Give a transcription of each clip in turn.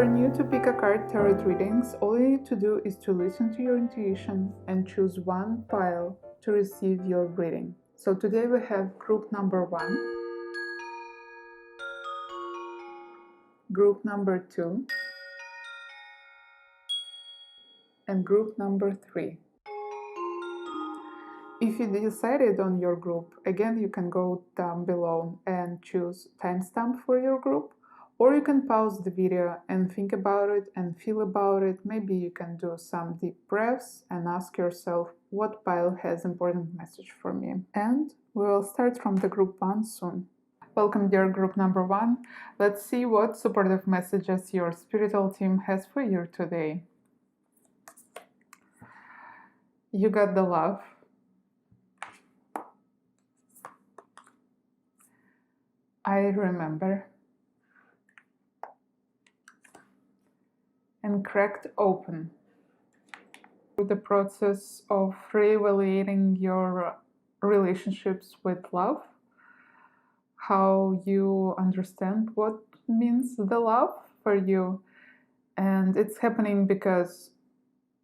you're new to Pick a Card Tarot readings, all you need to do is to listen to your intuition and choose one pile to receive your reading. So today we have group number 1, group number 2, and group number 3. If you decided on your group, again you can go down below and choose timestamp for your group, or you can pause the video and think about it and feel about it. Maybe you can do some deep breaths and ask yourself what pile has important message for me. And we will start from the group 1 soon. Welcome dear group number 1. Let's see what supportive messages your spiritual team has for you today. You got the love. I remember. And cracked open. Through the process of reevaluating your relationships with love, how you understand what means the love for you. And it's happening because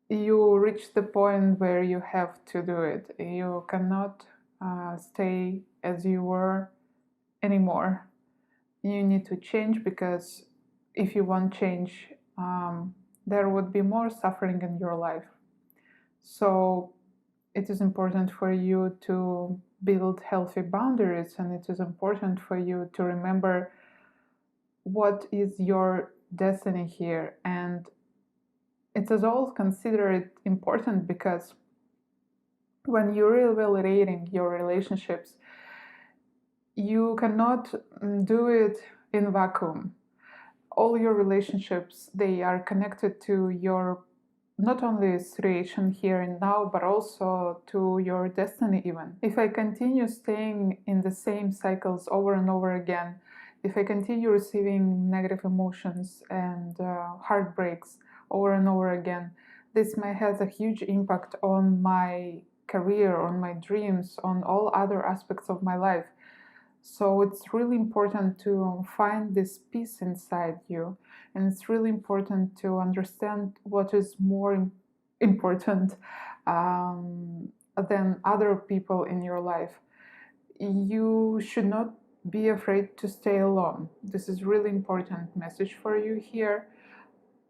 you reach the point where you have to do it. You cannot stay as you were anymore. You need to change, because if you want change, there would be more suffering in your life. So it is important for you to build healthy boundaries, and it is important for you to remember what is your destiny here. And it is all considered important, because when you're reevaluating your relationships, you cannot do it in vacuum. All your relationships, they are connected to your not only situation here and now, but also to your destiny even. If I continue staying in the same cycles over and over again, if I continue receiving negative emotions and heartbreaks over and over again, this may have a huge impact on my career, on my dreams, on all other aspects of my life. So it's really important to find this peace inside you, and it's really important to understand what is more important than other people in your life. You should not be afraid to stay alone. This is really important message for you here.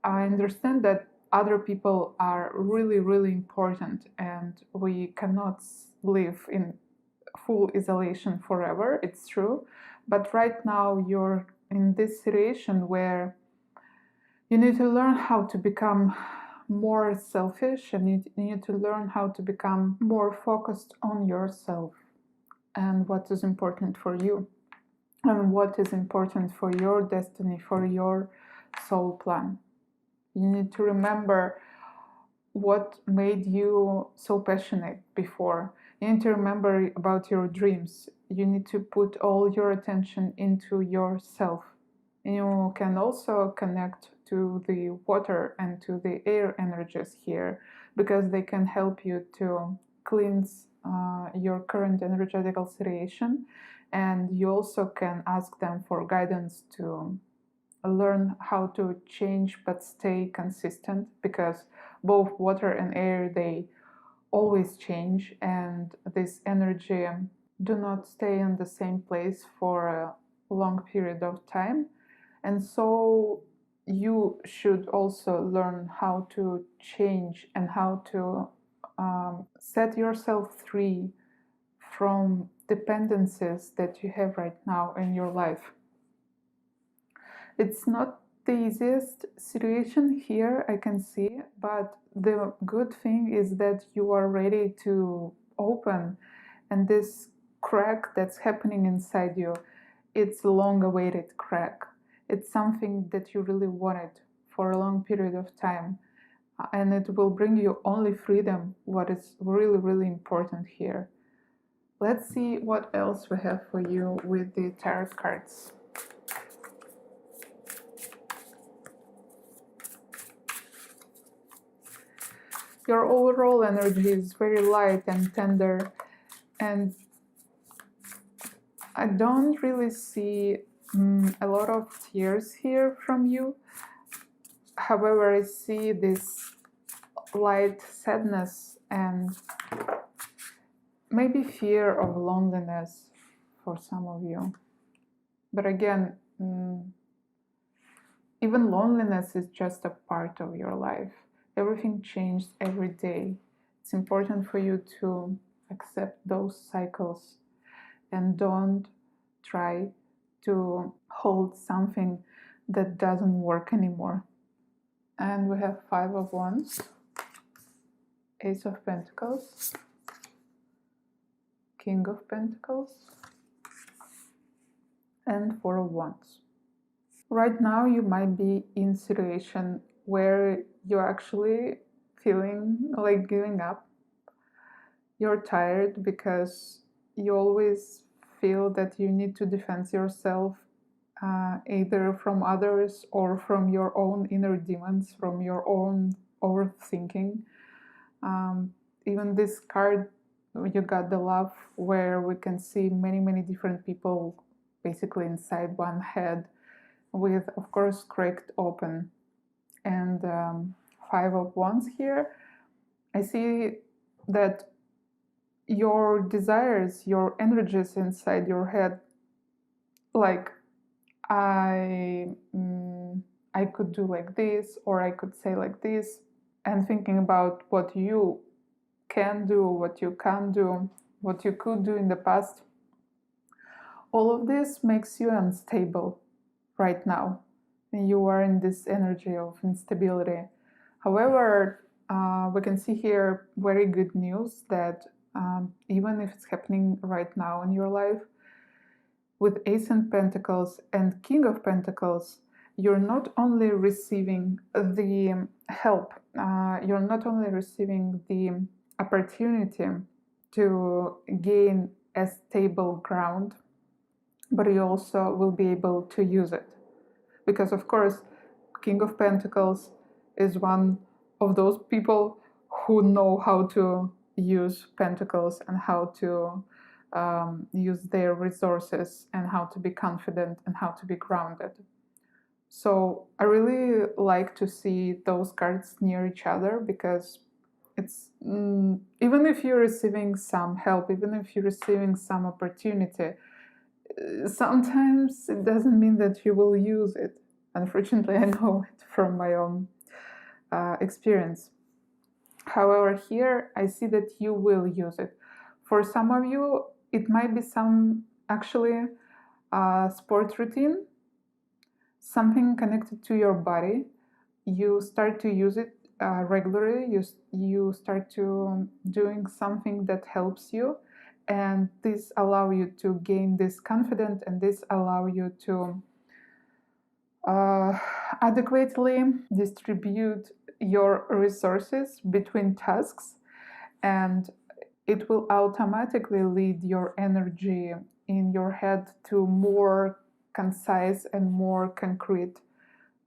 I understand that other people are really, really important, and we cannot live in full isolation forever, it's true, but right now you're in this situation where you need to learn how to become more selfish, and you need to learn how to become more focused on yourself and what is important for you and what is important for your destiny, for your soul plan. You need to remember what made you so passionate before. You need to remember about your dreams. You need to put all your attention into yourself. You can also connect to the water and to the air energies here, because they can help you to cleanse your current energetical situation, and you also can ask them for guidance to learn how to change but stay consistent, because both water and air, they always change, and this energy do not stay in the same place for a long period of time. And so you should also learn how to change and how to set yourself free from dependencies that you have right now in your life. It's not the easiest situation here, I can see, but the good thing is that you are ready to open, and this crack that's happening inside you, it's a long-awaited crack. It's something that you really wanted for a long period of time, and it will bring you only freedom, what is really, really important here. Let's see what else we have for you with the tarot cards. Your overall energy is very light and tender, and I don't really see a lot of tears here from you. However, I see this light sadness and maybe fear of loneliness for some of you. But again, even loneliness is just a part of your life. Everything changes every day. It's important for you to accept those cycles and don't try to hold something that doesn't work anymore. And we have 5 of Wands, Ace of Pentacles, King of Pentacles, and 4 of Wands. Right now you might be in a situation where you're actually feeling like giving up. You're tired because you always feel that you need to defend yourself either from others or from your own inner demons, from your own overthinking. Even this card, you got the Love, where we can see many different people basically inside one head, with of course cracked open. And 5 of Wands here, I see that your desires, your energies inside your head, like I could do like this, or I could say like this, and thinking about what you can do, what you can't do, what you could do in the past, all of this makes you unstable right now. You are in this energy of instability. However, we can see here very good news that even if it's happening right now in your life, with Ace of Pentacles and King of Pentacles, you're not only receiving the help, you're not only receiving the opportunity to gain a stable ground, but you also will be able to use it. Because of course, King of Pentacles is one of those people who know how to use pentacles and how to use their resources and how to be confident and how to be grounded. So I really like to see those cards near each other, because it's even if you're receiving some help, even if you're receiving some opportunity, sometimes it doesn't mean that you will use it. Unfortunately, I know it from my own experience. However, here I see that you will use it. For some of you, it might be some actually sport routine, something connected to your body. You start to use it regularly. You start to doing something that helps you, and this allow you to gain this confidence, and this allow you to adequately distribute your resources between tasks, and it will automatically lead your energy in your head to more concise and more concrete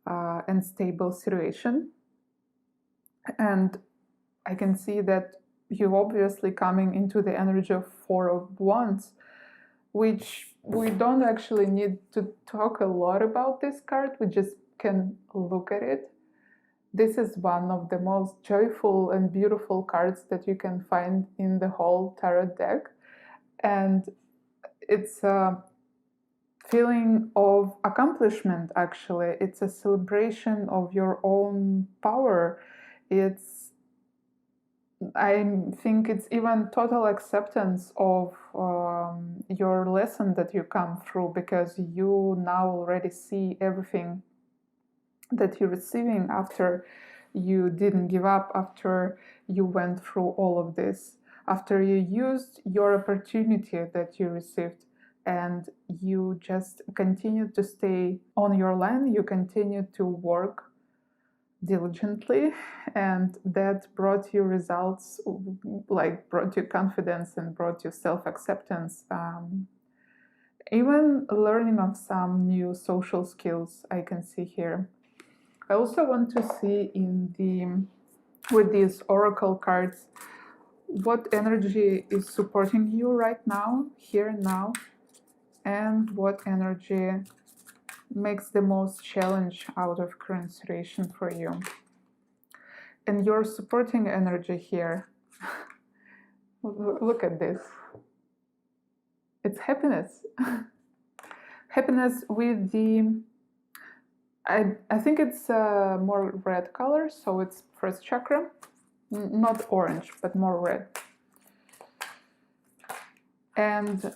and stable situation. And I can see that you obviously coming into the energy of 4 of Wands, which we don't actually need to talk a lot about this card. We just can look at it. This is one of the most joyful and beautiful cards that you can find in the whole tarot deck. And it's a feeling of accomplishment, actually. It's a celebration of your own power. I think it's even total acceptance of your lesson that you come through, because you now already see everything that you're receiving after you didn't give up, after you went through all of this, after you used your opportunity that you received, and you just continue to stay on your line, you continue to work diligently, and that brought you results, like brought you confidence and brought you self-acceptance, even learning of some new social skills I can see here. I also want to see with these oracle cards, what energy is supporting you right now, here and now, and what energy makes the most challenge out of current situation for you. And your supporting energy here, look at this. It's happiness. Happiness with the, I think it's more red color, so it's first chakra. Not orange, but more red. And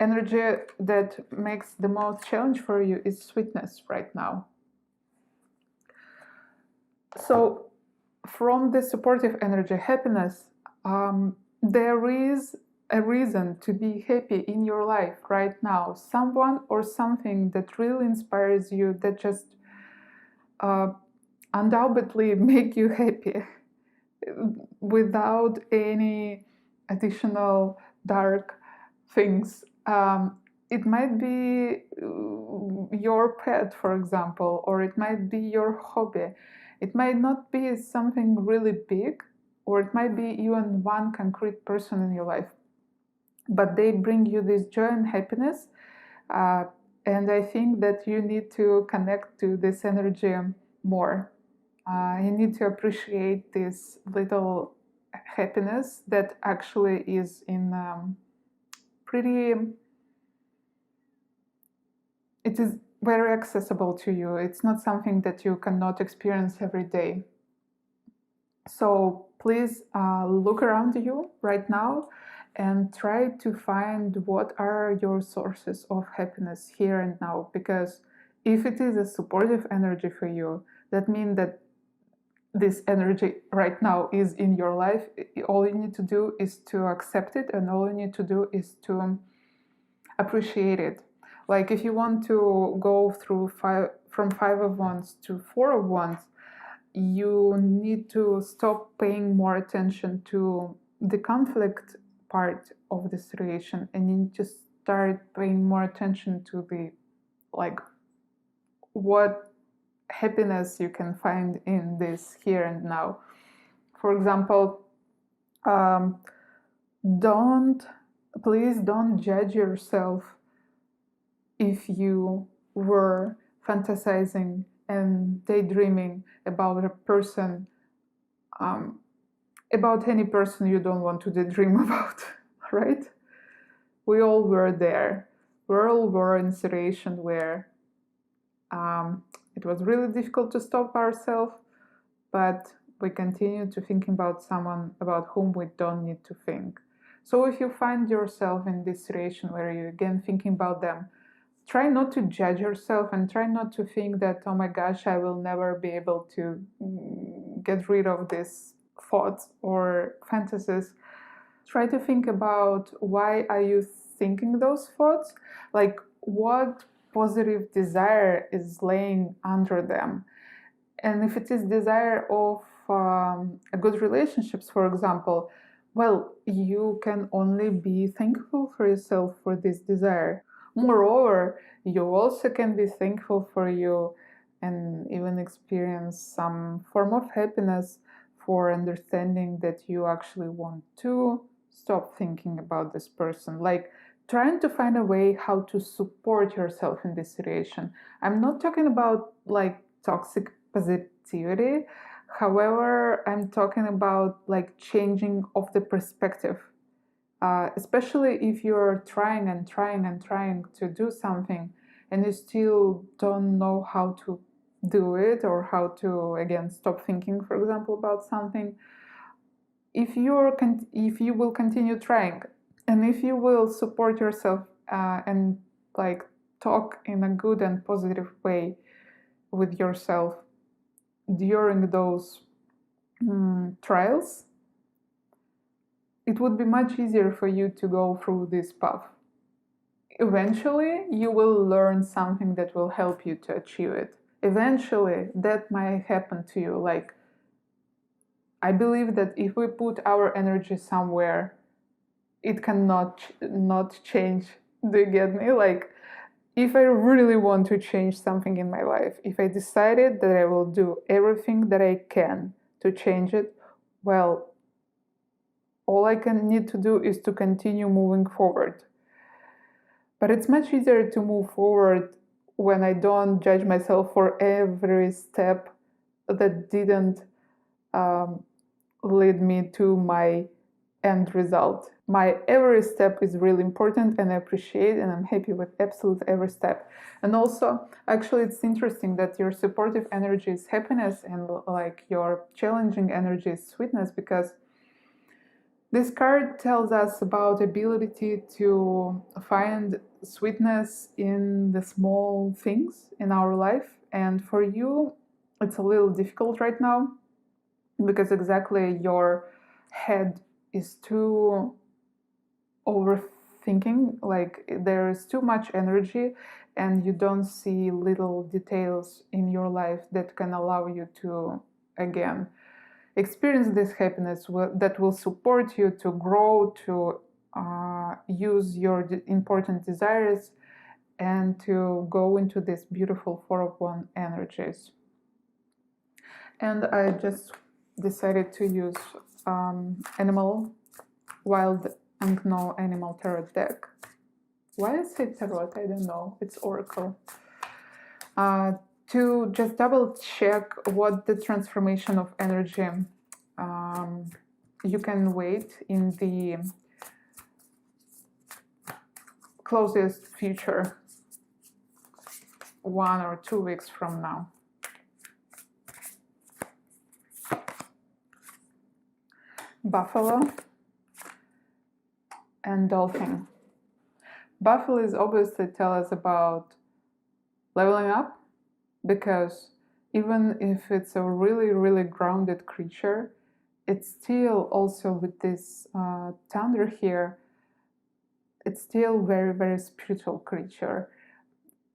energy that makes the most challenge for you is sweetness right now. So from the supportive energy, happiness, there is a reason to be happy in your life right now. Someone or something that really inspires you, that just undoubtedly make you happy without any additional dark things. It might be your pet, for example, or it might be your hobby. It might not be something really big, or it might be even one concrete person in your life, but they bring you this joy and happiness. And I think that you need to connect to this energy more. You need to appreciate this little happiness that actually is in pretty, it is very accessible to you. It's not something that you cannot experience every day. So please look around you right now and try to find what are your sources of happiness here and now. Because if it is a supportive energy for you, that means that this energy right now is in your life. All you need to do is to accept it, and all you need to do is to appreciate it. Like if you want to go through from 5 of Wands to 4 of Wands, you need to stop paying more attention to the conflict part of the situation, and you need to start paying more attention to the, like, what happiness you can find in this here and now. For example, please don't judge yourself if you were fantasizing and daydreaming about a person, about any person you don't want to daydream about, right? We all were there. We all were in a situation where it was really difficult to stop ourselves, but we continue to think about someone about whom we don't need to think. So if you find yourself in this situation where you're again thinking about them, try not to judge yourself and try not to think that, oh my gosh, I will never be able to get rid of these thoughts or fantasies. Try to think about, why are you thinking those thoughts? Like, what positive desire is laying under them? And if it is desire of a good relationships, for example, well, you can only be thankful for yourself for this desire. Moreover, you also can be thankful for you and even experience some form of happiness for understanding that you actually want to stop thinking about this person. Like, trying to find a way how to support yourself in this situation. I'm not talking about like toxic positivity. However, I'm talking about like changing of the perspective. Especially if you're trying and trying and trying to do something and you still don't know how to do it, or how to again stop thinking, for example, about something. If you will continue trying, and if you will support yourself and like talk in a good and positive way with yourself during those trials, it would be much easier for you to go through this path. Eventually, you will learn something that will help you to achieve it. Eventually, that might happen to you. Like, I believe that if we put our energy somewhere, it cannot not change. Do you get me? Like, if I really want to change something in my life, if I decided that I will do everything that I can to change it, well, all I can need to do is to continue moving forward. But it's much easier to move forward when I don't judge myself for every step that didn't lead me to my end result. My every step is really important, and I appreciate, and I'm happy with absolute every step. And also, actually, it's interesting that your supportive energy is happiness, and like your challenging energy is sweetness, because this card tells us about ability to find sweetness in the small things in our life. And for you, it's a little difficult right now, because exactly your head is too overthinking, like there is too much energy, and you don't see little details in your life that can allow you to, again, experience this happiness that will support you to grow, to use your important desires, and to go into this beautiful 4 of 1 energies. And I just decided to use animal, wild, and no animal tarot deck. Why I say tarot, I don't know, it's oracle. To just double check what the transformation of energy you can wait in the closest future, 1 or 2 weeks from now. Buffalo and dolphin. Buffalo is obviously tell us about leveling up, because even if it's a really grounded creature, it's still also with this thunder here, it's still very spiritual creature.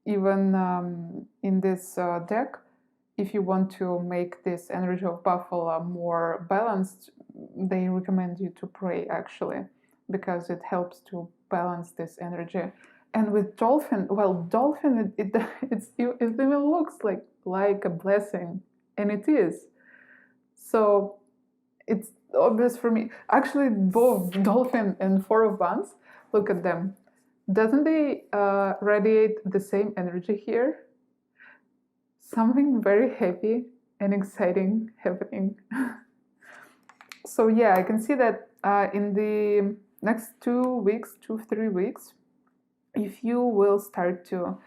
Even in this deck, if you want to make this energy of buffalo more balanced, they recommend you to pray, actually, because it helps to balance this energy. And with dolphin, well, dolphin, it even looks like a blessing, and it is. So it's obvious for me. Actually, both dolphin and 4 of Wands, look at them. Doesn't they radiate the same energy here? Something very happy and exciting happening. So yeah, I can see that in the next 2 weeks, 2-3 weeks, if you will start to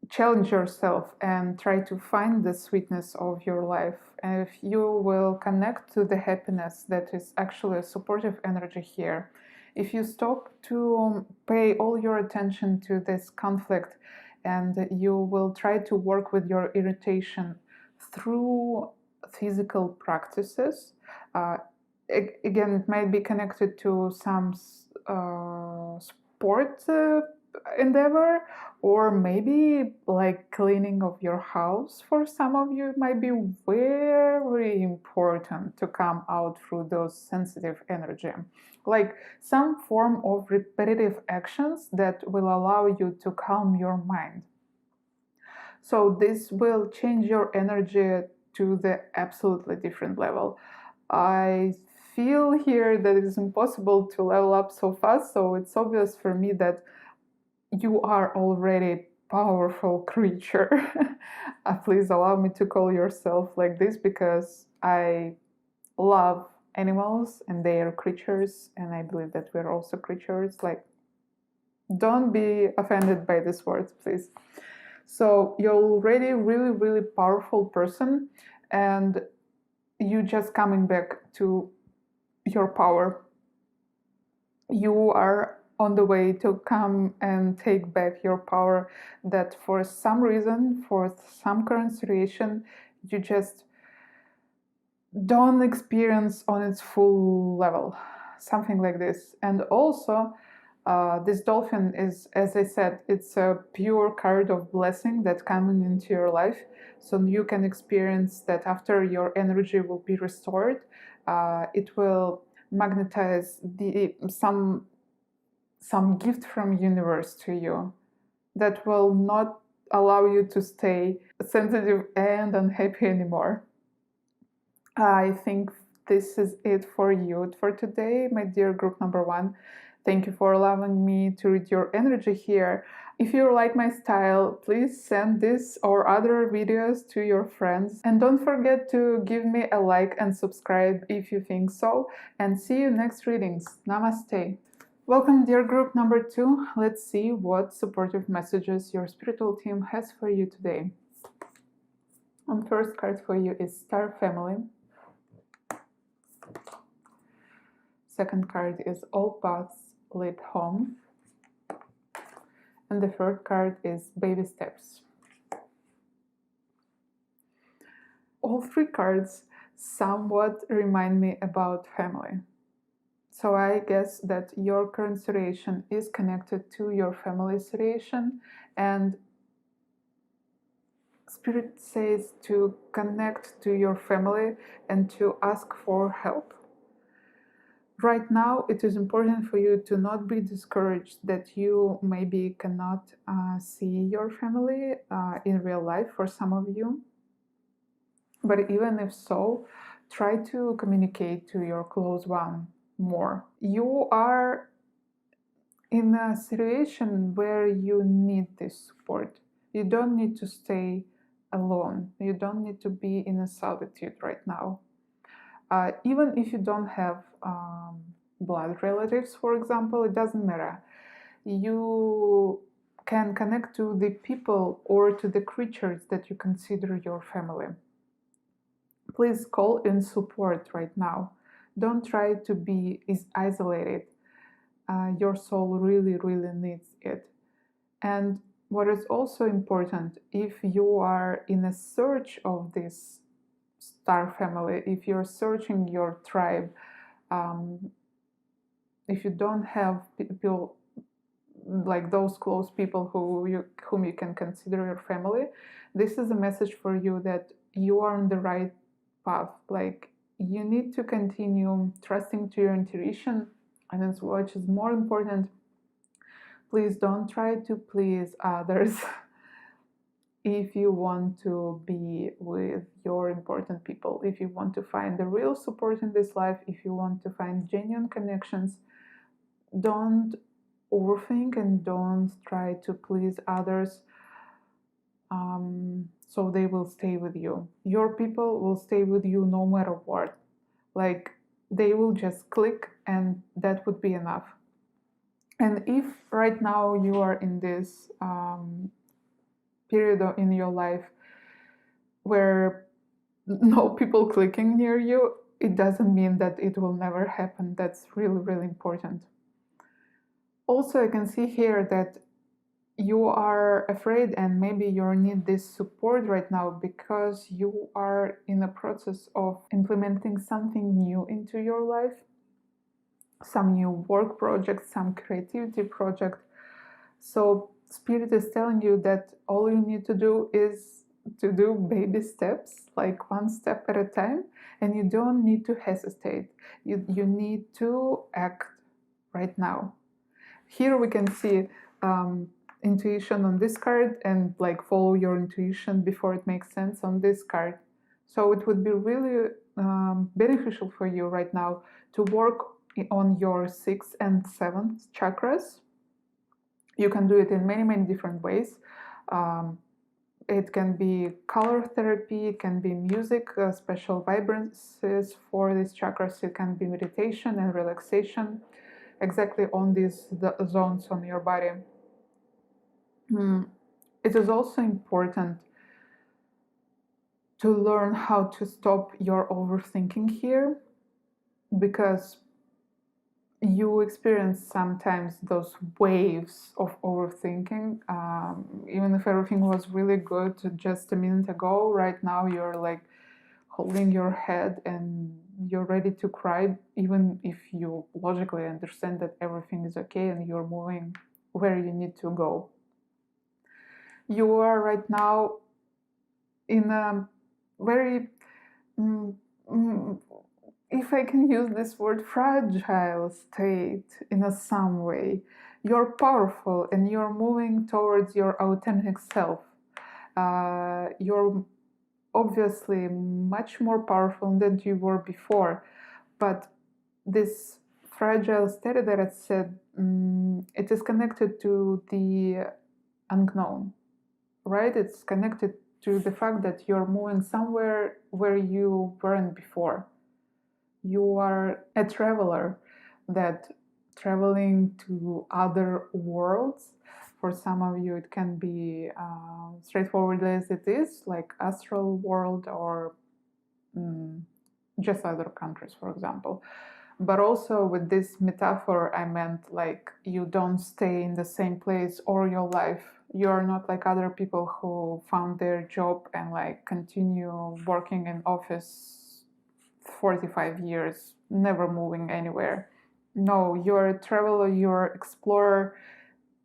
challenge yourself and try to find the sweetness of your life, and if you will connect to the happiness that is actually a supportive energy here, if you stop to pay all your attention to this conflict, and you will try to work with your irritation through physical practices, again, it might be connected to some sport endeavor, or maybe like cleaning of your house. For some of you, it might be very important to come out through those sensitive energy, like some form of repetitive actions that will allow you to calm your mind. So this will change your energy to the absolutely different level. I feel here that it is impossible to level up so fast, so it's obvious for me that you are already a powerful creature. Please allow me to call yourself like this, because I love animals and they are creatures, and I believe that we're also creatures. Like, don't be offended by these words, please. So you're already a really powerful person, and you just coming back to your power. You are on the way to come and take back your power that for some reason, for some current situation, you just don't experience on its full level, something like this. And also, this dolphin is, as I said, it's a pure card of blessing that coming into your life. So you can experience that after your energy will be restored, it will magnetize some gift from universe to you that will not allow you to stay sensitive and unhappy anymore. I think this is it for you for today, my dear group number 1. Thank you for allowing me to read your energy here. If you like my style, please send this or other videos to your friends. And don't forget to give me a like and subscribe if you think so. And see you next readings. Namaste. Welcome, dear group number 2. Let's see what supportive messages your spiritual team has for you today. And first card for you is Star Family. Second card is All Paths Lead Home. And the third card is Baby Steps. All three cards somewhat remind me about family. So I guess that your current situation is connected to your family situation, and Spirit says to connect to your family and to ask for help. Right now, it is important for you to not be discouraged that you maybe cannot see your family in real life for some of you. But even if so, try to communicate to your close one more. You are in a situation where you need this support. You don't need to stay alone. You don't need to be in a solitude right now. Even if you don't have blood relatives, for example, it doesn't matter. You can connect to the people or to the creatures that you consider your family. Please call in support right now. Don't try to be isolated. Your soul really, really needs it. And what is also important, if you are in a search of this star family, if you're searching your tribe, if you don't have people like those close people whom you can consider your family, this is a message for you that you are on the right path. Like, you need to continue trusting to your intuition, and which is more important, please don't try to please others. If you want to be with your important people, if you want to find the real support in this life, if you want to find genuine connections, don't overthink and don't try to please others so they will stay with you. Your people will stay with you no matter what. Like, they will just click, and that would be enough. And if right now you are in this period in your life where no people clicking near you, it doesn't mean that it will never happen. That's really, really important. Also, I can see here that you are afraid and maybe you need this support right now because you are in a process of implementing something new into your life, some new work project, some creativity project. So Spirit is telling you that all you need to do is to do baby steps, like one step at a time, and you don't need to hesitate. You need to act right now. Here we can see intuition on this card, and like follow your intuition before it makes sense on this card. So it would be really beneficial for you right now to work on your 6th and 7th chakras. You can do it in many, many different ways. It can be color therapy, it can be music, special vibrancies for these chakras, it can be meditation and relaxation exactly on these zones on your body. It is also important to learn how to stop your overthinking here, because you experience sometimes those waves of overthinking. Even if everything was really good just a minute ago, right now you're like holding your head and you're ready to cry, even if you logically understand that everything is okay and you're moving where you need to go. You are right now in a very if I can use this word, fragile state in some way. You're powerful and you're moving towards your authentic self. You're obviously much more powerful than you were before, but this fragile state that I said, it is connected to the unknown, right? It's connected to the fact that you're moving somewhere where you weren't before. You are a traveler that traveling to other worlds. For some of you, it can be straightforward as it is, like astral world or just other countries, for example. But also with this metaphor, I meant like you don't stay in the same place all your life. You're not like other people who found their job and like continue working in office 45 years, never moving anywhere. No, you're a traveler, you're an explorer,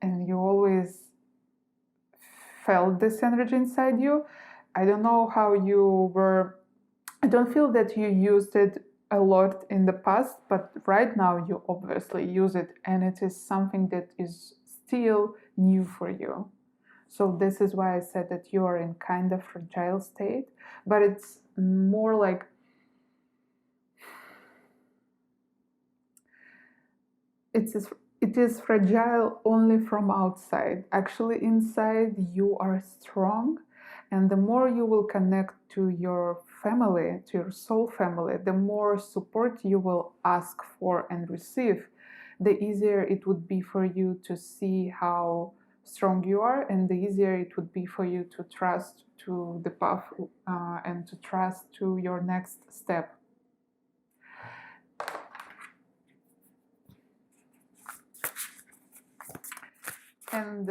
and you always felt this energy inside you. I don't know how you were, I don't feel that you used it a lot in the past, but right now you obviously use it, and it is something that is still new for you. So this is why I said that you are in kind of fragile state, but it's more like it is fragile only from outside. Actually, inside you are strong, and the more you will connect to your family, to your soul family, the more support you will ask for and receive, the easier it would be for you to see how strong you are, and the easier it would be for you to trust to the path and to trust to your next step. And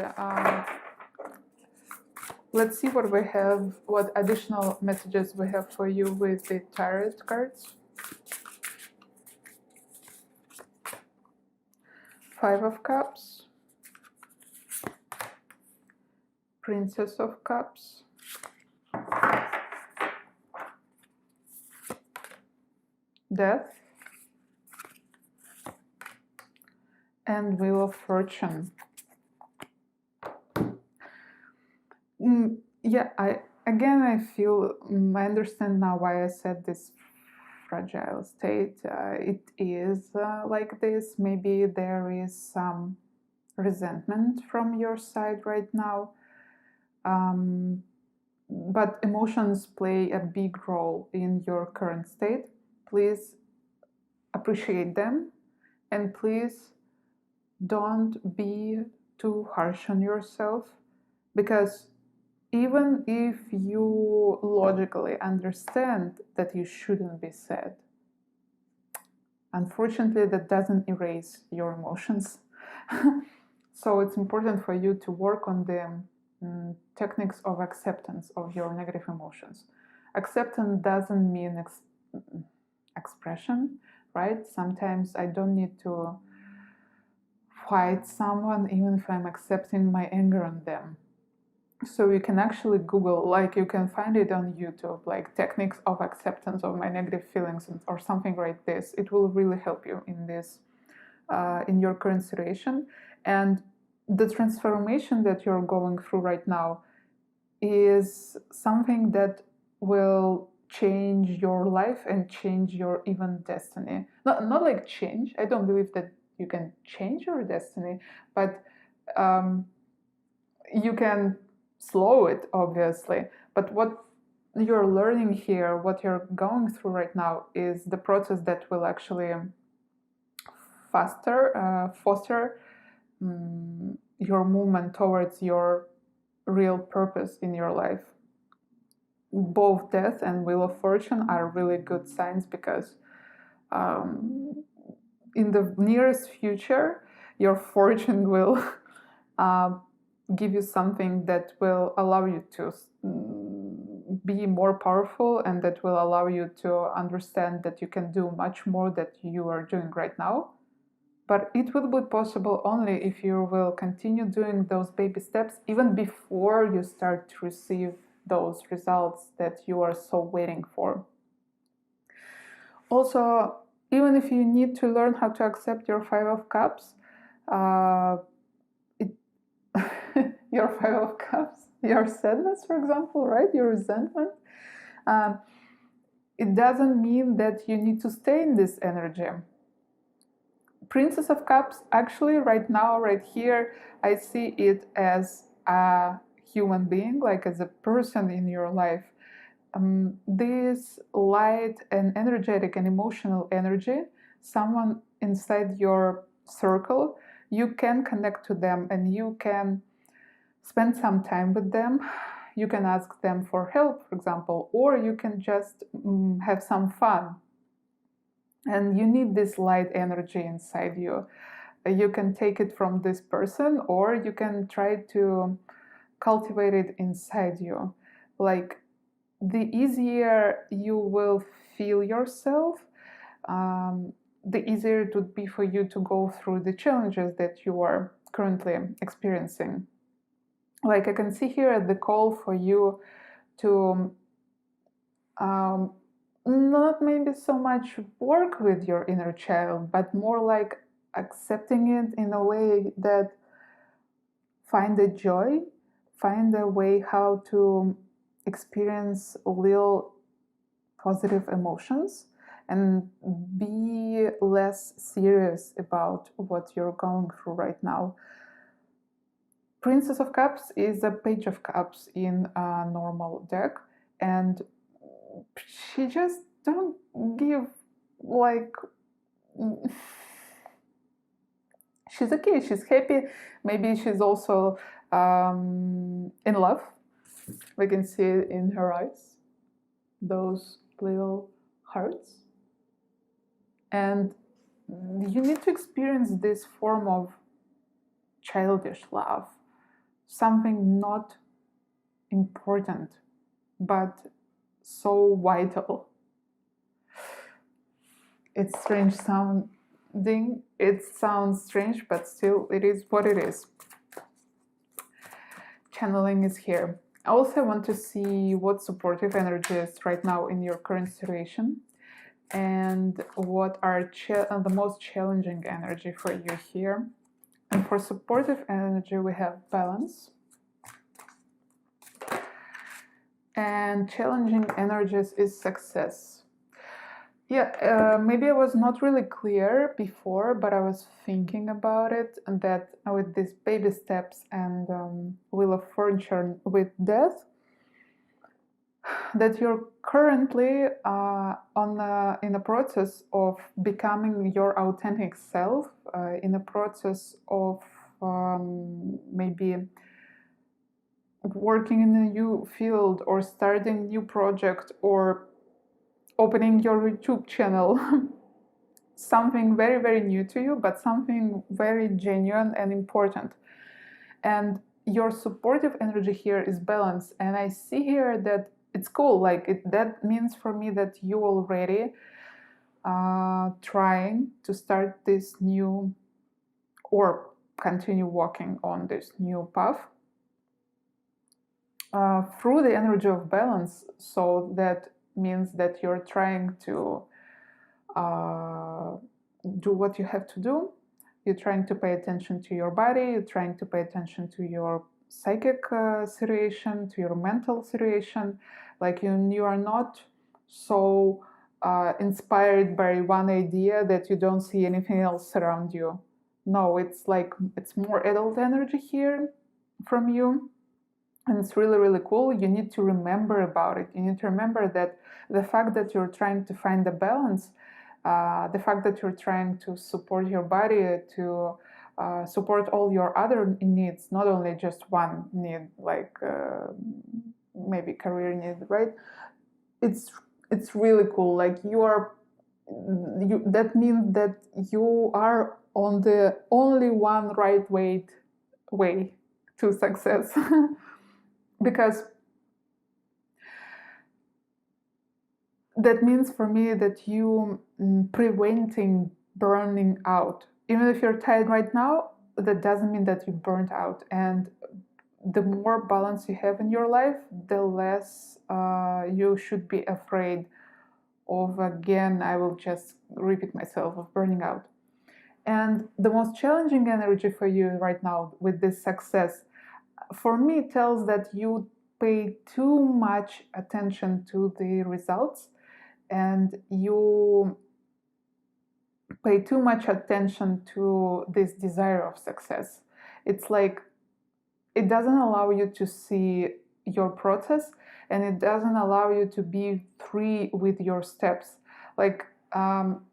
let's see what we have, what additional messages we have for you with the tarot cards. 5 of Cups, Princess of Cups, Death, and Wheel of Fortune. Yeah, I feel, I understand now why I said this fragile state. It is like this. Maybe there is some resentment from your side right now. But emotions play a big role in your current state. Please appreciate them, and please don't be too harsh on yourself, because even if you logically understand that you shouldn't be sad, unfortunately that doesn't erase your emotions. So it's important for you to work on the techniques of acceptance of your negative emotions. Acceptance doesn't mean expression, right? Sometimes I don't need to fight someone even if I'm accepting my anger on them. So you can actually Google, like you can find it on YouTube, like techniques of acceptance of my negative feelings or something like this. It will really help you in this, in your current situation. And the transformation that you're going through right now is something that will change your life and change your even destiny. Not like change. I don't believe that you can change your destiny, but you can slow it, obviously. But what you're learning here, what you're going through right now, is the process that will actually foster your movement towards your real purpose in your life. Both Death and Wheel of Fortune are really good signs, because in the nearest future, your fortune will give you something that will allow you to be more powerful, and that will allow you to understand that you can do much more that you are doing right now. But it will be possible only if you will continue doing those baby steps even before you start to receive those results that you are so waiting for. Also, even if you need to learn how to accept your 5 of Cups, your 5 of Cups, your sadness, for example, right? Your resentment. It doesn't mean that you need to stay in this energy. Princess of Cups, actually right now, right here, I see it as a human being, like as a person in your life. This light and energetic and emotional energy, someone inside your circle, you can connect to them and you can spend some time with them. You can ask them for help, for example, or you can just have some fun. And you need this light energy inside you. You can take it from this person, or you can try to cultivate it inside you. Like, the easier you will feel yourself, the easier it would be for you to go through the challenges that you are currently experiencing. Like, I can see here the call for you to not maybe so much work with your inner child, but more like accepting it in a way that find a joy, find a way how to experience little positive emotions and be less serious about what you're going through right now. Princess of Cups is a Page of Cups in a normal deck, and she just don't give like she's okay, she's happy, maybe she's also in love. We can see it in her eyes, those little hearts. And you need to experience this form of childish love, something not important but so vital. It's strange sounding, it sounds strange, but still it is what it is. Channeling is here. I also want to see what supportive energy is right now in your current situation, and what are the most challenging energy for you here. And for supportive energy, we have balance. And challenging energies is success. Yeah, maybe I was not really clear before, but I was thinking about it, and that with these baby steps and Wheel of Fortune with death, that you're currently in a process of becoming your authentic self, in a process of maybe working in a new field or starting a new project or opening your YouTube channel. Something very, very new to you, but something very genuine and important. And your supportive energy here is balance. And I see here that it's cool. Like, that means for me that you already trying to start this new, or continue walking on this new path through the energy of balance. So that means that you're trying to do what you have to do. You're trying to pay attention to your body, you're trying to pay attention to your psychic situation, to your mental situation. Like, you are not so inspired by one idea that you don't see anything else around you. No, it's like, it's more adult energy here from you. And it's really, really cool. You need to remember about it. You need to remember that the fact that you're trying to find a balance, the fact that you're trying to support your body, to support all your other needs, not only just one need, like maybe career need, right? It's really cool. Like, that means that you are on the only one right way to success. Because that means for me that you preventing burning out. Even if you're tired right now, that doesn't mean that you burnt out. And the more balance you have in your life, the less you should be afraid of, again, I will just repeat myself, of burning out. And the most challenging energy for you right now with this success, for me, tells that you pay too much attention to the results, and you pay too much attention to this desire of success. It's like it doesn't allow you to see your process, and it doesn't allow you to be free with your steps. Like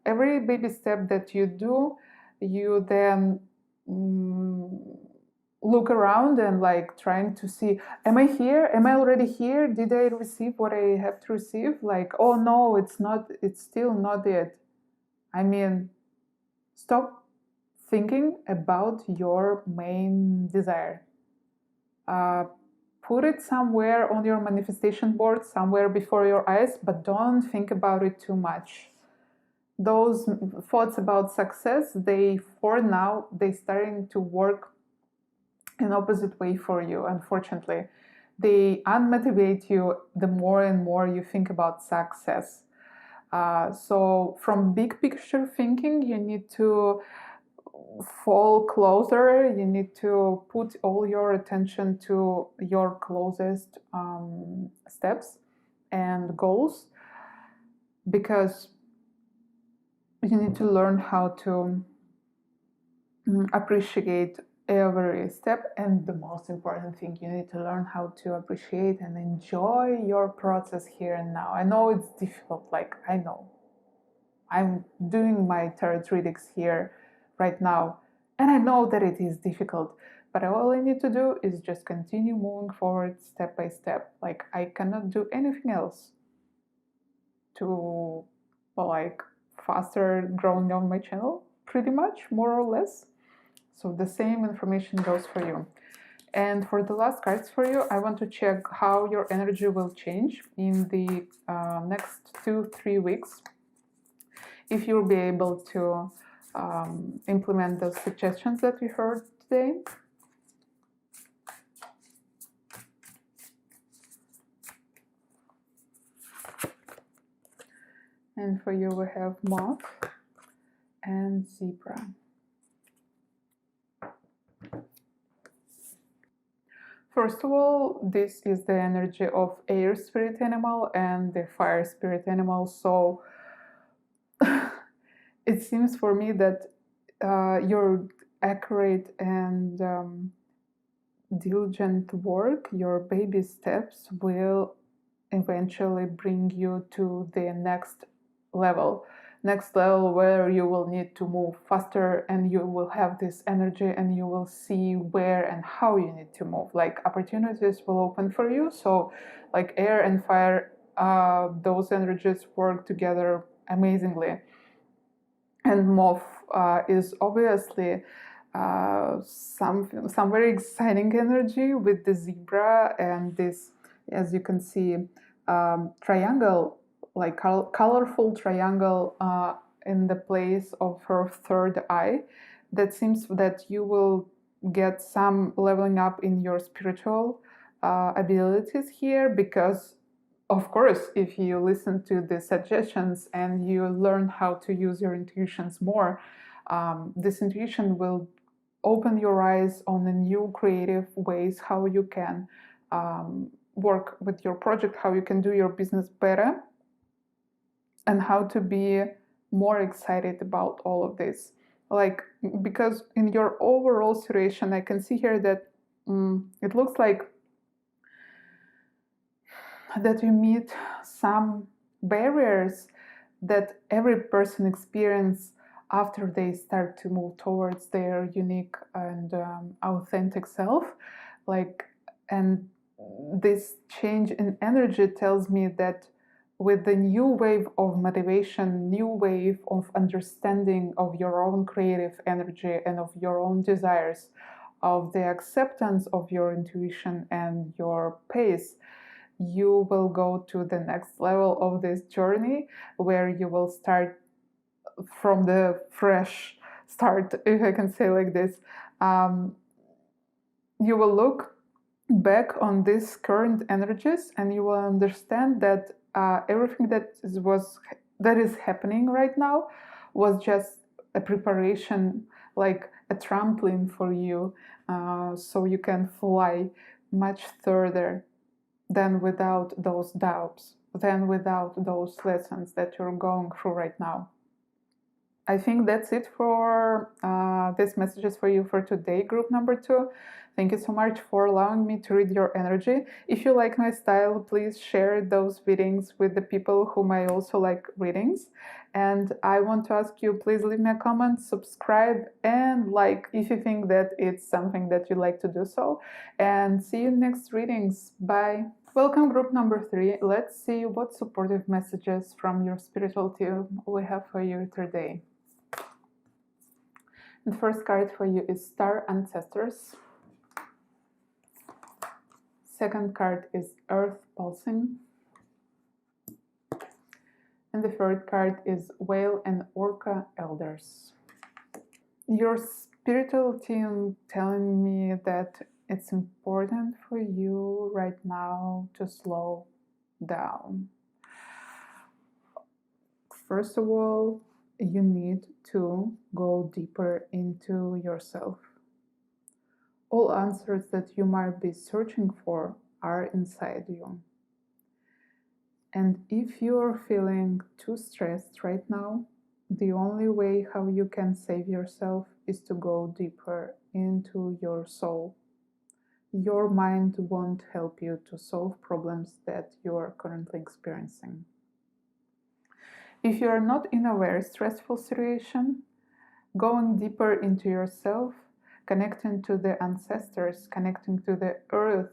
every baby step that you do, you then look around and like trying to see, am I here? Am I already here? Did I receive what I have to receive? Like, oh no, it's not, it's still not it. I mean, stop thinking about your main desire. Put it somewhere on your manifestation board, somewhere before your eyes, but don't think about it too much. Those thoughts about success, for now, they starting to work in opposite way for you, unfortunately. They unmotivate you the more and more you think about success. So from big picture thinking, you need to fall closer. You need to put all your attention to your closest steps and goals, because you need to learn how to appreciate every step. And the most important thing, you need to learn how to appreciate and enjoy your process here and now. I know it's difficult, like I know I'm doing my tarot readings here right now, and I know that it is difficult, but all I need to do is just continue moving forward step by step. Like I cannot do anything else to like faster growing on my channel, pretty much, more or less. So the same information goes for you. And for the last cards for you, I want to check how your energy will change in the next 2-3 weeks, if you'll be able to implement those suggestions that we heard today. And for you, we have moth and zebra. First of all, this is the energy of air spirit animal and the fire spirit animal. So it seems for me that your accurate and diligent work, your baby steps, will eventually bring you to the next level where you will need to move faster, and you will have this energy, and you will see where and how you need to move. Like opportunities will open for you. So like air and fire, those energies work together amazingly. And moth is obviously some very exciting energy with the zebra and this, as you can see, triangle, like colorful triangle in the place of her third eye. That seems that you will get some leveling up in your spiritual abilities here, because of course, if you listen to the suggestions and you learn how to use your intuitions more, this intuition will open your eyes on the new creative ways how you can work with your project, how you can do your business better, and how to be more excited about all of this. Like, because in your overall situation, I can see here that it looks like that you meet some barriers that every person experiences after they start to move towards their unique and authentic self. Like, and this change in energy tells me that with the new wave of motivation, new wave of understanding of your own creative energy and of your own desires, of the acceptance of your intuition and your pace, you will go to the next level of this journey, where you will start from the fresh start, if I can say like this. You will look back on these current energies, and you will understand that everything that is happening right now was just a preparation, like a trampoline for you, so you can fly much further than without those doubts, than without those lessons that you're going through right now. I think that's it for this messages for you for today, group number 2. Thank you so much for allowing me to read your energy. If you like my style, please share those readings with the people whom I also like readings. And I want to ask you, please leave me a comment, subscribe, and like if you think that it's something that you like to do so. And see you next readings. Bye. Welcome, group number 3. Let's see what supportive messages from your spiritual team we have for you today. The first card for you is Star Ancestors. Second card is Earth Pulsing. And the third card is Whale and Orca Elders. Your spiritual team telling me that it's important for you right now to slow down. First of all, you need to go deeper into yourself. All answers that you might be searching for are inside you. And if you are feeling too stressed right now, the only way how you can save yourself is to go deeper into your soul. Your mind won't help you to solve problems that you are currently experiencing. If you are not in a very stressful situation, going deeper into yourself, connecting to the ancestors, connecting to the earth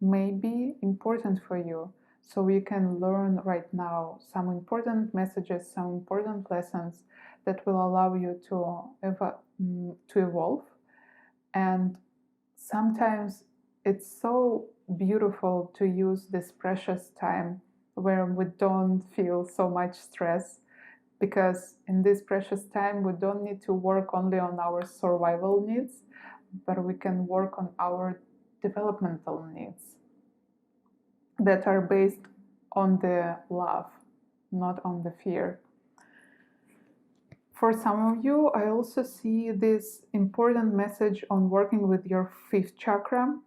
may be important for you. So you can learn right now some important messages, some important lessons that will allow you to evolve. And sometimes it's so beautiful to use this precious time where we don't feel so much stress, because in this precious time we don't need to work only on our survival needs, but we can work on our developmental needs that are based on the love, not on the fear. For some of you, I also see this important message on working with your 5th chakra,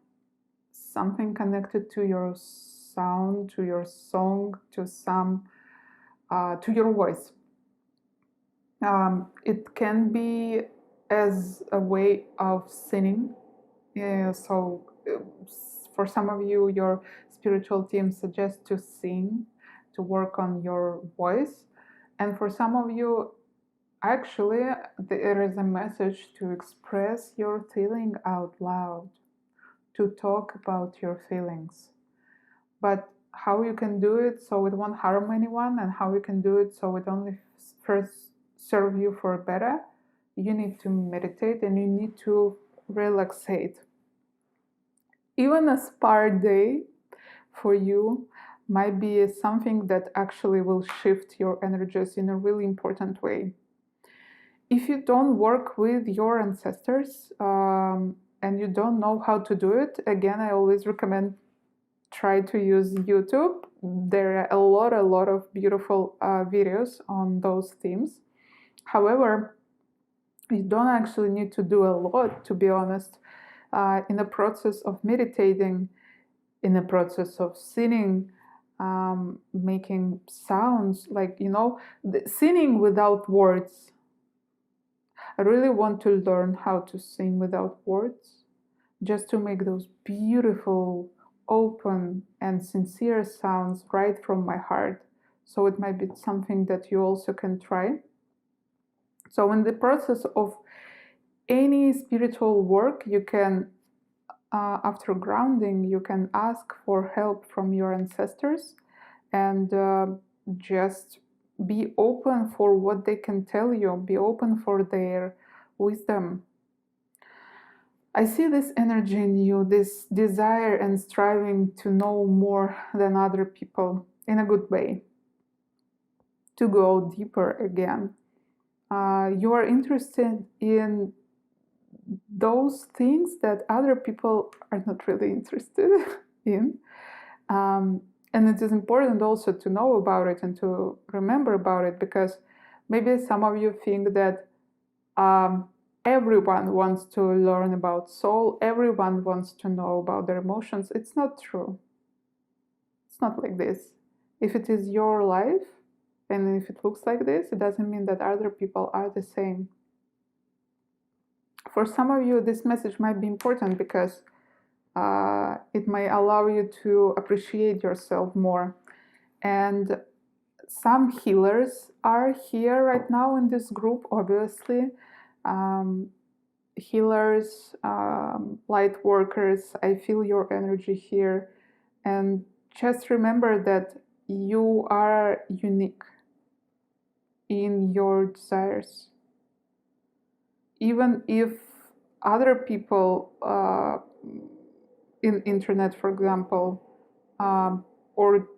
something connected to your sound, to your song, to your voice. It can be as a way of singing. For some of you, your spiritual team suggests to sing, to work on your voice. And for some of you, actually, there is a message to express your feeling out loud, to talk about your feelings. But how you can do it so it won't harm anyone, and how you can do it so it only first serve you for better, you need to meditate and you need to relaxate. Even a spa day for you might be something that actually will shift your energies in a really important way. If you don't work with your ancestors and you don't know how to do it, again, I always recommend try to use YouTube. There are a lot of beautiful videos on those themes. However, you don't actually need to do a lot, to be honest. In the process of meditating, in the process of singing, making sounds, like, singing without words. I really want to learn how to sing without words, just to make those beautiful, open and sincere sounds right from my heart. So it might be something that you also can try. So in the process of any spiritual work, you can, after grounding, you can ask for help from your ancestors and just be open for what they can tell you, be open for their wisdom. I see this energy in you, this desire and striving to know more than other people in a good way, to go deeper again. You are interested in those things that other people are not really interested in. And it is important also to know about it and to remember about it, because maybe some of you think that everyone wants to learn about soul, everyone wants to know about their emotions. It's not true. It's not like this. If it is your life, And if it looks like this, it doesn't mean that other people are the same. For some of you, this message might be important because it might allow you to appreciate yourself more. And some healers are here right now in this group, obviously. Healers, light workers, I feel your energy here. And just remember that you are unique in your desires. Even if other people in internet, for example, or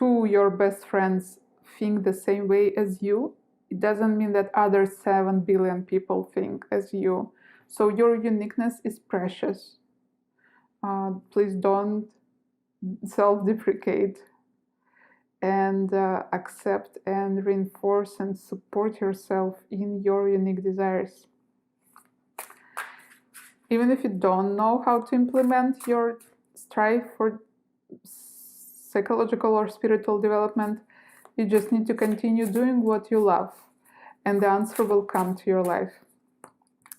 your best friends think the same way as you, it doesn't mean that other 7 billion people think as you. So your uniqueness is precious. Please don't self-deprecate, and accept and reinforce and support yourself in your unique desires. Even if you don't know how to implement your strive for psychological or spiritual development, you just need to continue doing what you love, and the answer will come to your life.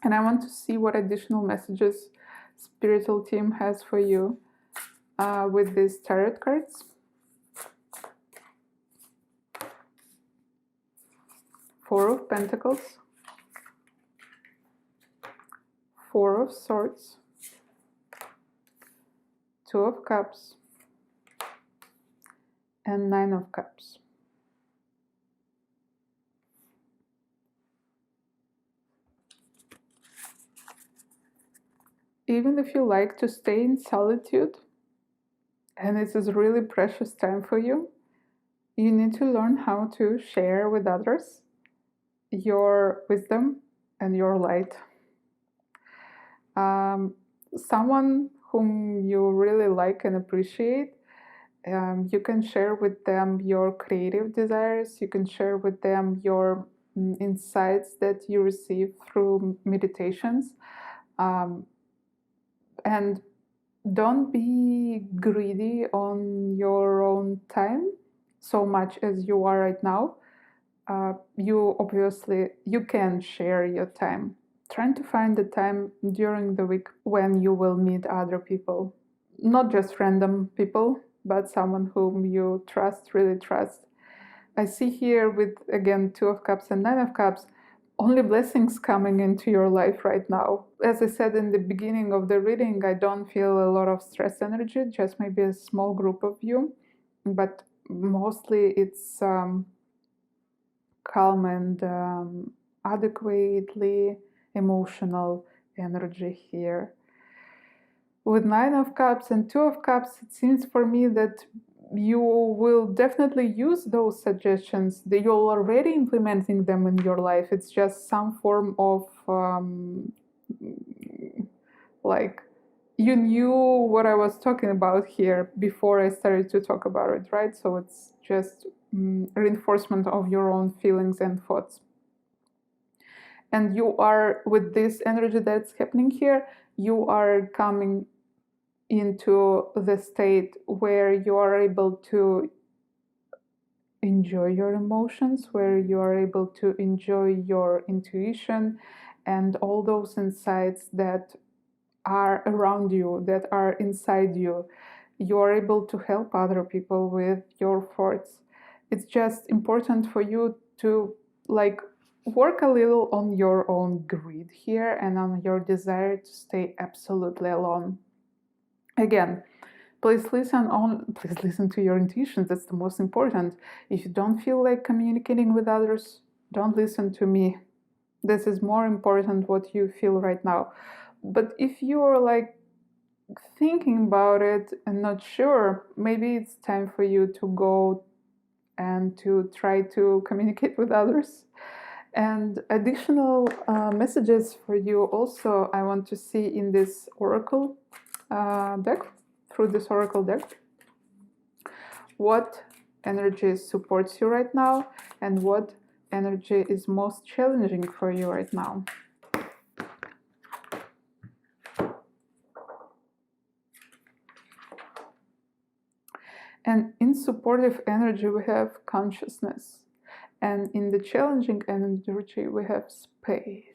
And I want to see what additional messages spiritual team has for you with these tarot cards. Four of Pentacles, Four of Swords, Two of Cups, and Nine of Cups. Even if you like to stay in solitude, and this is really precious time for you, you need to learn how to share with others your wisdom and your light. Someone whom you really like and appreciate, you can share with them your creative desires, you can share with them your insights that you receive through meditations. And don't be greedy on your own time so much as you are right now. You can share your time. Trying to find the time during the week when you will meet other people, not just random people, but someone whom you trust, really trust. I see here with, again, Two of Cups and Nine of Cups, only blessings coming into your life right now. As I said in the beginning of the reading, I don't feel a lot of stress energy, just maybe a small group of you, but mostly it's calm and adequately emotional energy here. With Nine of Cups and Two of Cups, it seems for me that you will definitely use those suggestions, that you're already implementing them in your life. It's just some form of like you knew what I was talking about here before I started to talk about it, right? So it's just reinforcement of your own feelings and thoughts. And you are, with this energy that's happening here, you are coming into the state where you are able to enjoy your emotions, where you are able to enjoy your intuition and all those insights that are around you, that are inside you. You are able to help other people with your thoughts. It's just important for you to work a little on your own greed here and on your desire to stay absolutely alone. Again, please listen to your intuitions. That's the most important. If you don't feel like communicating with others, don't listen to me. This is more important what you feel right now. But if you are thinking about it and not sure, maybe it's time for you to go and to try to communicate with others. And additional messages for you also I want to see in this oracle deck, through this oracle deck. What energy supports you right now and what energy is most challenging for you right now. And in supportive energy, we have consciousness. And in the challenging energy, we have space.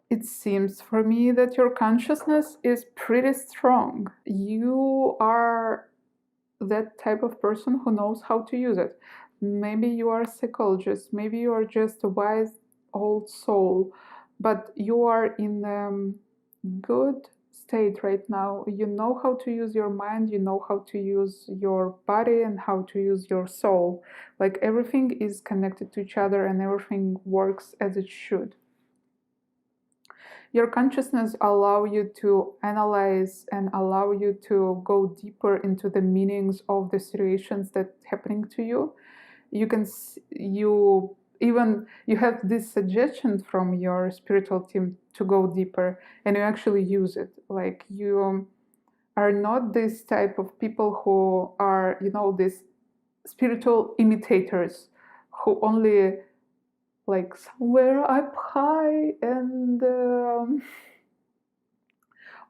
It seems for me that your consciousness is pretty strong. You are that type of person who knows how to use it. Maybe you are a psychologist, maybe you are just a wise old soul, but you are in a good state right now. You know how to use your mind, you know how to use your body, and how to use your soul. Like everything is connected to each other and everything works as it should. Your consciousness allow you to analyze and allow you to go deeper into the meanings of the situations that happening to you. You can you have this suggestion from your spiritual team to go deeper, and you actually use it. Like you are not this type of people who are, these spiritual imitators who only like somewhere up high and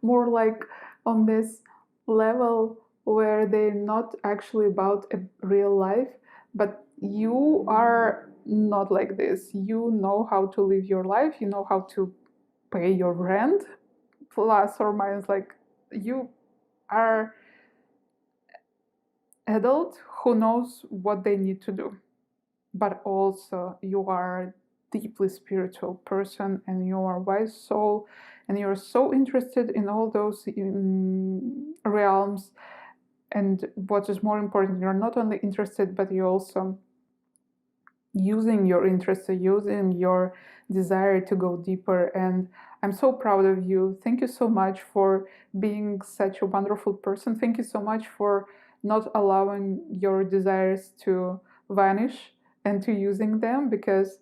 more like on this level where they're not actually about a real life. But you are not like this. You know how to live your life, you know how to pay your rent, plus or minus. Like you are adult who knows what they need to do, but also you are a deeply spiritual person and you are a wise soul, and you're so interested in all those realms. And what is more important, you're not only interested, but you're also using your interest, using your desire to go deeper. And I'm so proud of you. Thank you so much for being such a wonderful person. Thank you so much for not allowing your desires to vanish and to using them, because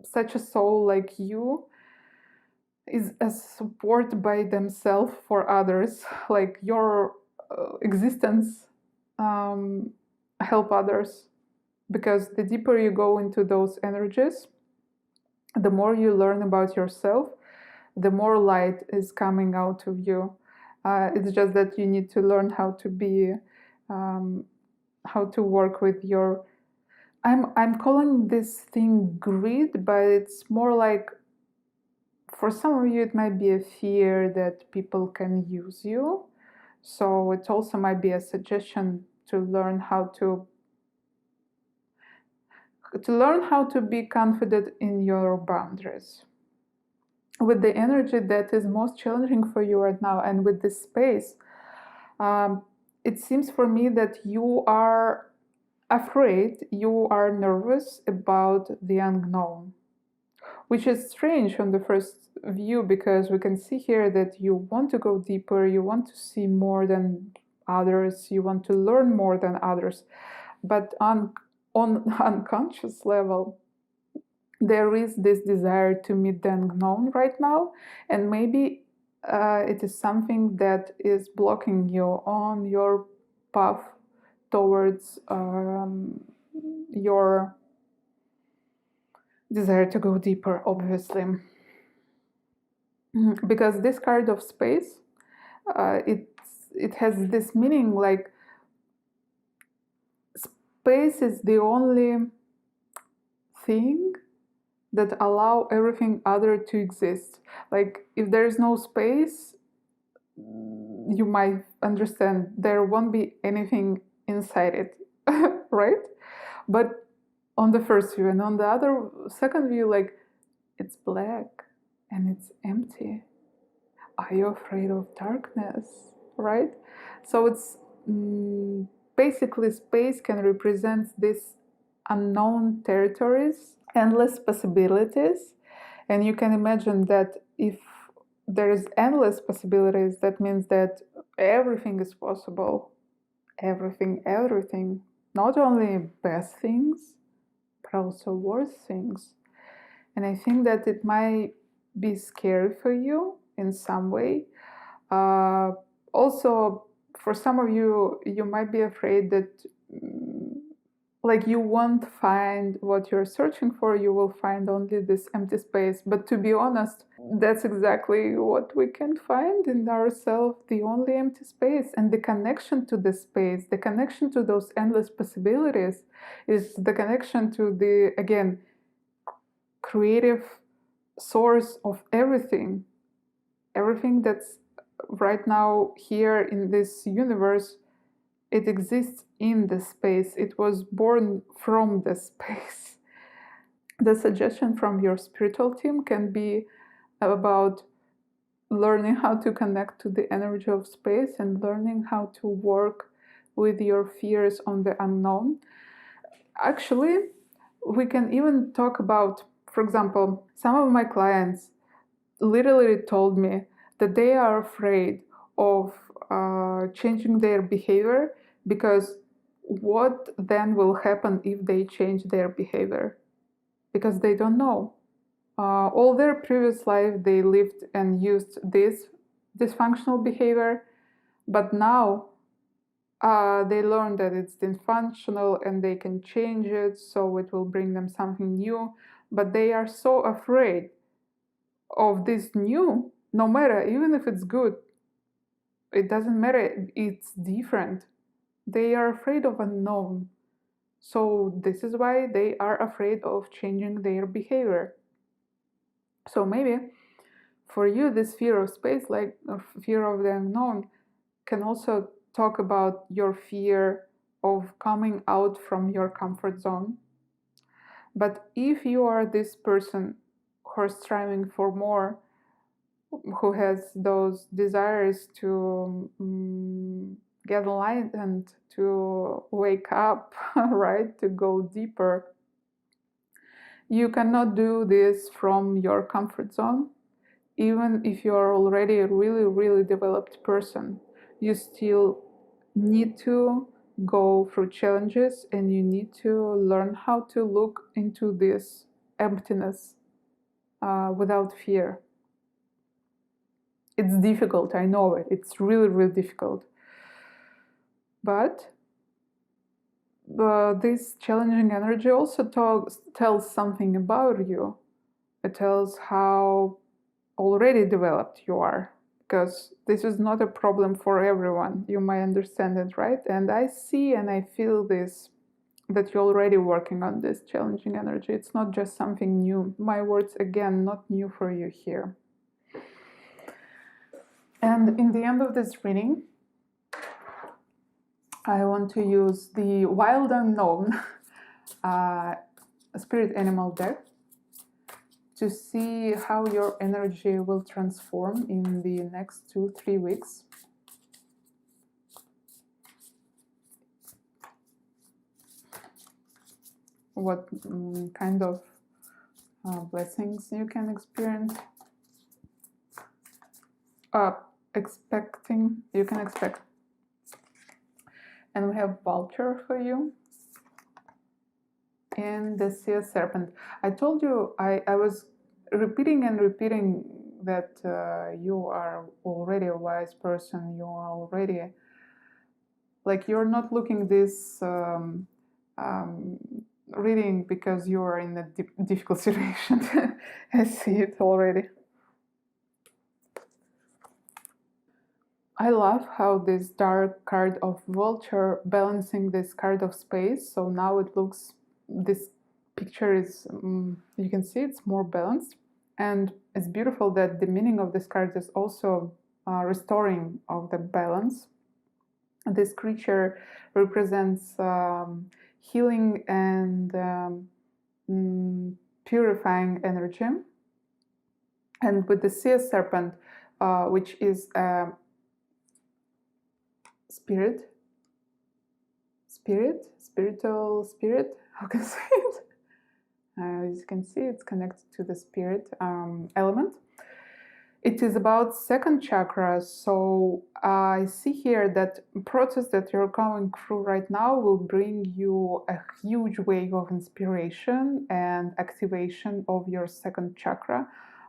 such a soul like you is a support by themselves for others. Like your existence help others, because the deeper you go into those energies, the more you learn about yourself, the more light is coming out of you. It's just that you need to learn how to be, how to work with your. I'm calling this thing greed, but it's more like, for some of you, it might be a fear that people can use you. So it also might be a suggestion to learn how to be confident in your boundaries. With the energy that is most challenging for you right now, and with this space, it seems for me that you are afraid, you are nervous about the unknown, which is strange on the first view, because we can see here that you want to go deeper, you want to see more than others, you want to learn more than others. But on unconscious level, there is this desire to meet the unknown right now, and maybe it is something that is blocking you on your path towards your desire to go deeper, obviously. Because this card of space, it has this meaning, like space is the only thing that allow everything other to exist. Like if there is no space, you might understand there won't be anything inside it, right? But on the first view, and on the second view, like it's black and it's empty. Are you afraid of darkness, right? So it's basically space can represent this unknown territories, endless possibilities. And you can imagine that if there is endless possibilities, that means that everything is possible. Everything. Not only best things, but also worse things. And I think that it might be scary for you in some way. Also, for some of you, you might be afraid that like you won't find what you're searching for, you will find only this empty space. But to be honest, that's exactly what we can find in ourselves, the only empty space. And the connection to the space, the connection to those endless possibilities, is the connection to the, again, creative source of everything. Everything that's right now here in this universe, it exists in the space. It was born from the space. The suggestion from your spiritual team can be about learning how to connect to the energy of space and learning how to work with your fears on the unknown. Actually, we can even talk about, for example, some of my clients literally told me that they are afraid of changing their behavior, because what then will happen if they change their behavior? Because they don't know. All their previous life they lived and used this dysfunctional behavior, but now they learn that it's dysfunctional and they can change it, so it will bring them something new. But they are so afraid of this new, no matter, even if it's good, it doesn't matter, it's different. They are afraid of unknown. So this is why they are afraid of changing their behavior. So maybe for you, this fear of space, like fear of the unknown, can also talk about your fear of coming out from your comfort zone. But if you are this person who is striving for more, who has those desires to get enlightened, to wake up, right, to go deeper, you cannot do this from your comfort zone. Even if you are already a really, really developed person, you still need to go through challenges and you need to learn how to look into this emptiness without fear. It's difficult, I know it. It's really, really difficult. But this challenging energy also tells something about you. It tells how already developed you are, because this is not a problem for everyone. You might understand it, right? And I see and I feel this, that you're already working on this challenging energy. It's not just something new. My words, again, not new for you here. And in the end of this reading, I want to use the Wild Unknown Spirit Animal deck to see how your energy will transform in the next 2-3 weeks. What kind of blessings you can experience, you can expect. And we have Vulture for you and the Sea Serpent. I told you, I was repeating and repeating that you are already a wise person. You are already, like, you're not looking this reading because you are in a difficult situation. I see it already. I love how this dark card of Vulture balancing this card of Space. So now it looks, this picture is, you can see it's more balanced. And it's beautiful that the meaning of this card is also restoring of the balance. This creature represents healing and purifying energy. And with the Sea Serpent, which is a spiritual spirit, how can I say it? As you can see, it's connected to the spirit element. It is about second chakra, so I see here that process that you're going through right now will bring you a huge wave of inspiration and activation of your second chakra,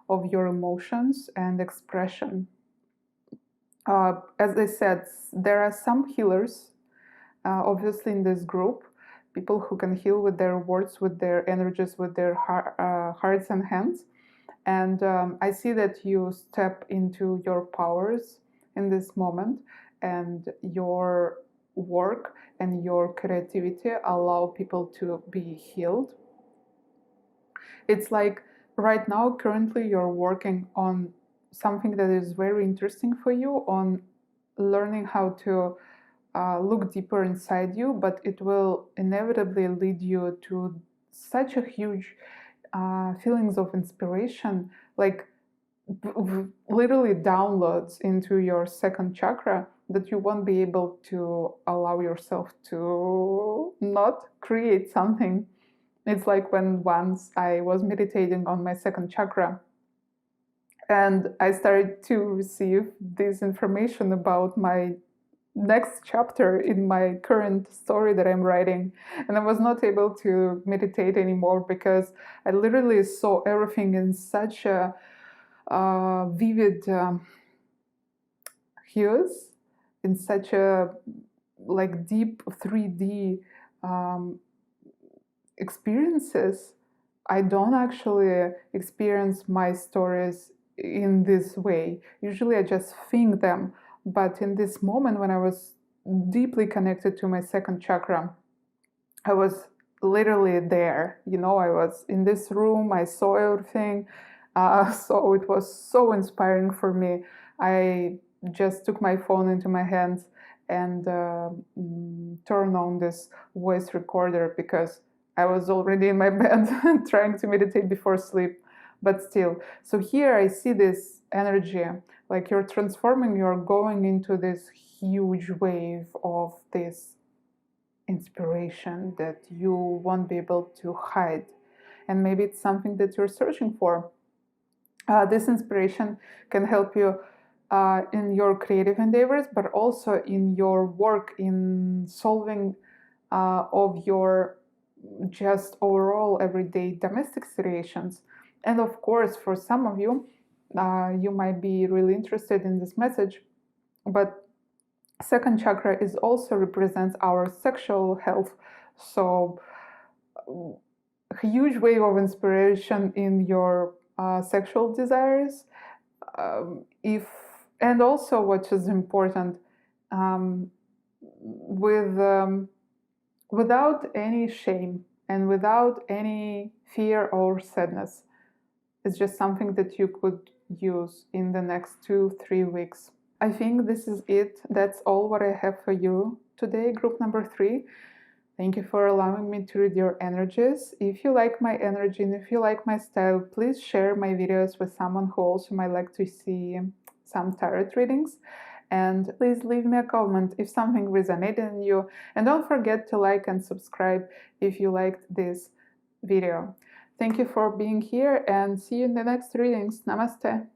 of your emotions and expression. As I said, there are some healers, obviously, in this group, people who can heal with their words, with their energies, with their hearts and hands. And I see that you step into your powers in this moment, and your work and your creativity allow people to be healed. It's like right now, currently, you're working on something that is very interesting for you, on learning how to look deeper inside you, but it will inevitably lead you to such a huge feelings of inspiration, like literally downloads into your second chakra, that you won't be able to allow yourself to not create something. It's like when once I was meditating on my second chakra, and I started to receive this information about my next chapter in my current story that I'm writing, and I was not able to meditate anymore because I literally saw everything in such a vivid hues, in such a like deep 3D experiences. I don't actually experience my stories in this way. Usually I just think them, but in this moment when I was deeply connected to my second chakra, I was literally there. You know, I was in this room, I saw everything. So it was so inspiring for me. I just took my phone into my hands and turned on this voice recorder because I was already in my bed trying to meditate before sleep, but still. So here I see this energy, like you're transforming, you're going into this huge wave of this inspiration that you won't be able to hide. And maybe it's something that you're searching for. This inspiration can help you in your creative endeavors, but also in your work, in solving of your just overall everyday domestic situations. And of course, for some of you, you might be really interested in this message, but second chakra is also represents our sexual health. So a huge wave of inspiration in your sexual desires. If and also what is important, with without any shame and without any fear or sadness. It's just something that you could use in the next 2-3 weeks. I think this is it. That's all what I have for you today, group number 3. Thank you for allowing me to read your energies. If you like my energy and if you like my style, please share my videos with someone who also might like to see some tarot readings. And please leave me a comment if something resonated in you. And don't forget to like and subscribe if you liked this video. Thank you for being here and see you in the next readings. Namaste.